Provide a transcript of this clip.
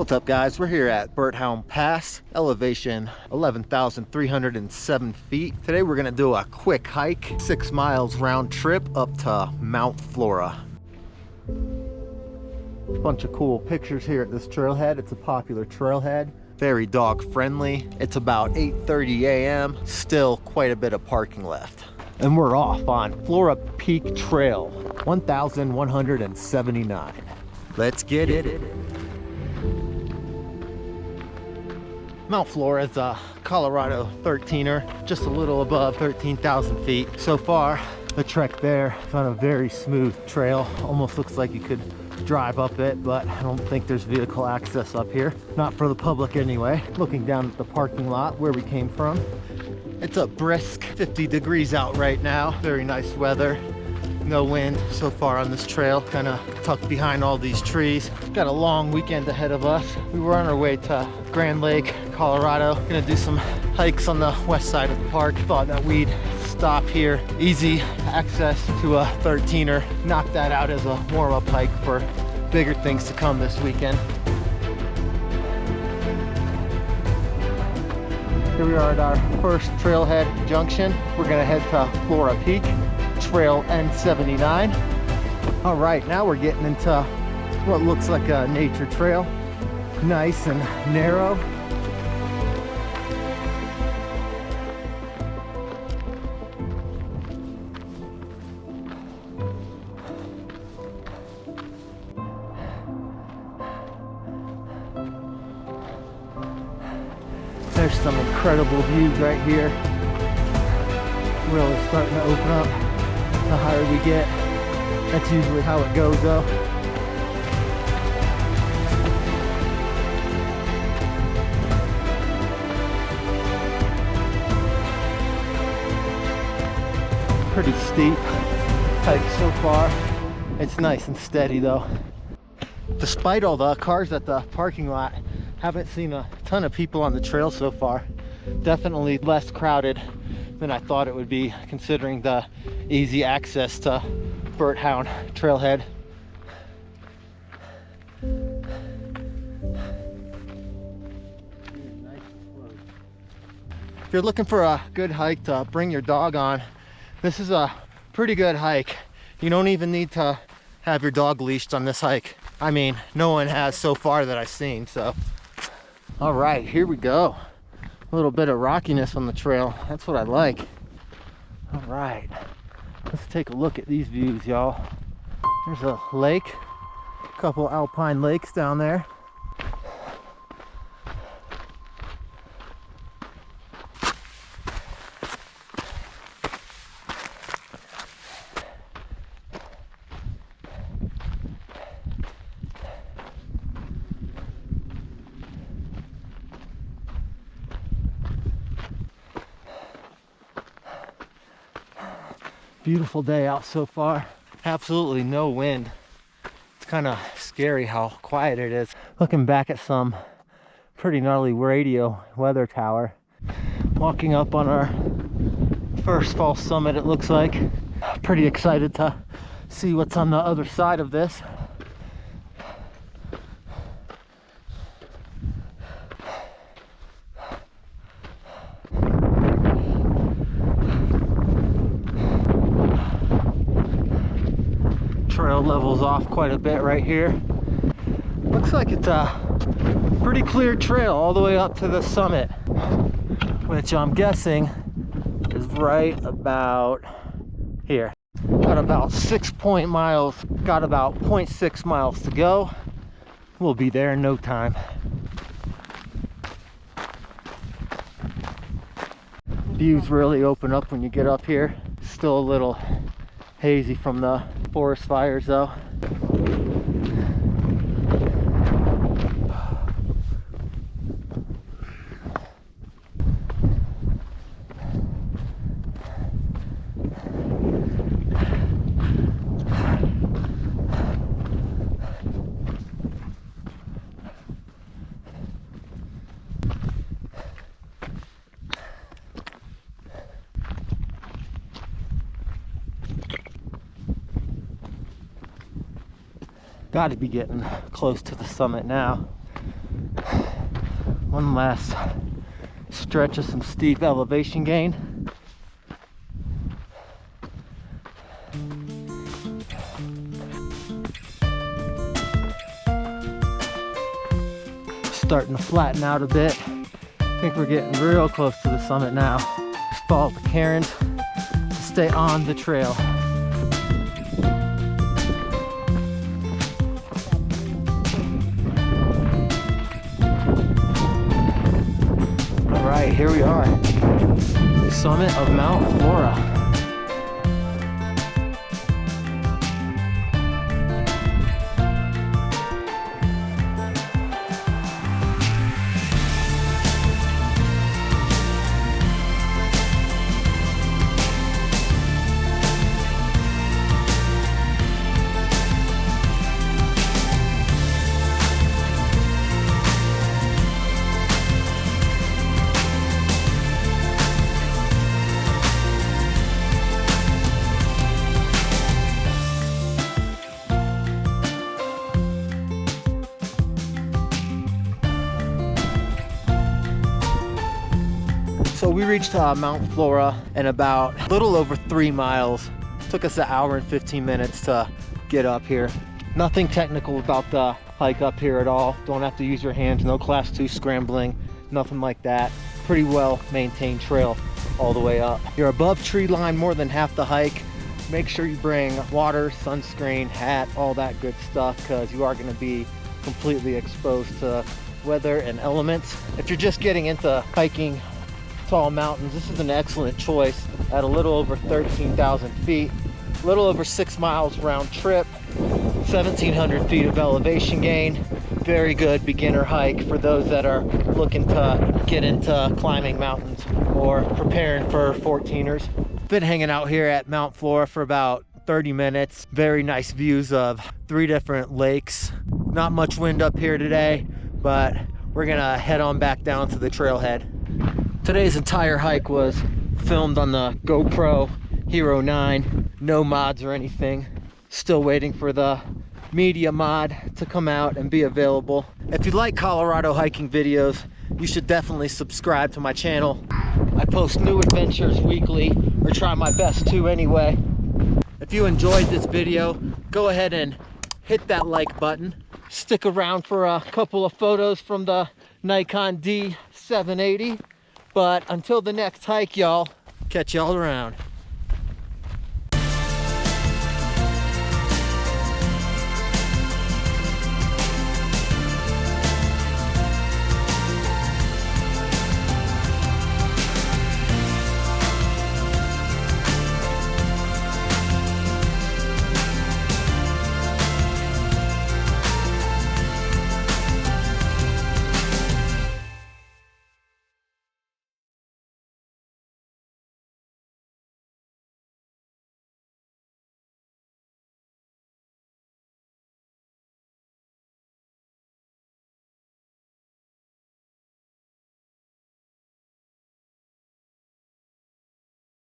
What's up guys, we're here at Berthoud Pass, elevation 11,307 feet. Today we're gonna do a quick hike, 6 miles round trip up to Mount Flora. Bunch of cool pictures here at this trailhead. It's a popular trailhead, very dog friendly. It's about 8:30 a.m. Still quite a bit of parking left. And we're off on Flora Peak Trail, 1,179. Let's get it. Mount Flora is a Colorado 13er, just a little above 13,000 feet. So far, the trek there is on a very smooth trail. Almost looks like you could drive up it, but I don't think there's vehicle access up here. Not for the public anyway. Looking down at the parking lot where we came from. It's a brisk 50 degrees out right now. Very nice weather. No wind so far on this trail, kind of tucked behind all these trees. Got a long weekend ahead of us. We were on our way to Grand Lake, Colorado. Gonna do some hikes on the west side of the park. Thought that we'd stop here. Easy access to a 13er. Knock that out as a warm-up hike for bigger things to come this weekend. Here we are at our first Trailhead Junction. We're gonna head to Flora Peak. Trail N79. All right, now we're getting into what looks like a nature trail. Nice and narrow. There's some incredible views right here. Really starting to open up. The higher we get, that's usually how it goes though. Pretty steep hike so far. It's nice and steady though. Despite all the cars at the parking lot, haven't seen a ton of people on the trail so far. Definitely less crowded than I thought it would be, considering the easy access to Berthoud trailhead. If you're looking for a good hike to bring your dog on, this is a pretty good hike. You don't even need to have your dog leashed on this hike. I mean, no one has so far that I've seen, so. All right, here we go. A little bit of rockiness on the trail. That's what I like. All right, let's take a look at these views, y'all. There's a lake, a couple alpine lakes down there. Beautiful day out so far. Absolutely no wind. It's kind of scary how quiet it is. Looking back at some pretty gnarly radio weather tower. Walking up on our first fall summit, it looks like. Pretty excited to see what's on the other side of this. Trail levels off quite a bit right here. Looks like it's a pretty clear trail all the way up to the summit, which I'm guessing is right about here. Got about 6 miles, got about 0.6 miles to go. We'll be there in no time. Views really open up when you get up here. Still a little hazy from the forest fires though. Got to be getting close to the summit now. One last stretch of some steep elevation gain. Starting to flatten out a bit. I think we're getting real close to the summit now. Just follow the cairns to stay on the trail. All right, here we are. The summit of Mount Flora. So we reached Mount Flora in about a little over 3 miles. Took us 1 hour and 15 minutes to get up here. Nothing technical about the hike up here at all. Don't have to use your hands, no class 2 scrambling, nothing like that. Pretty well maintained trail all the way up. You're above tree line more than half the hike. Make sure you bring water, sunscreen, hat, all that good stuff, because you are going to be completely exposed to weather and elements. If you're just getting into hiking tall mountains, this is an excellent choice at a little over 13,000 feet, a little over 6 miles round trip, 1,700 feet of elevation gain. Very good beginner hike for those that are looking to get into climbing mountains or preparing for 14ers. Been hanging out here at Mount Flora for about 30 minutes. Very nice views of 3 different lakes. Not much wind up here today, but we're gonna head on back down to the trailhead. Today's entire hike was filmed on the GoPro Hero9. No mods or anything. Still waiting for the media mod to come out and be available. If you like Colorado hiking videos, you should definitely subscribe to my channel. I post new adventures weekly, or try my best to anyway. If you enjoyed this video, go ahead and hit that like button. Stick around for a couple of photos from the Nikon D780. But until the next hike, y'all, catch y'all around.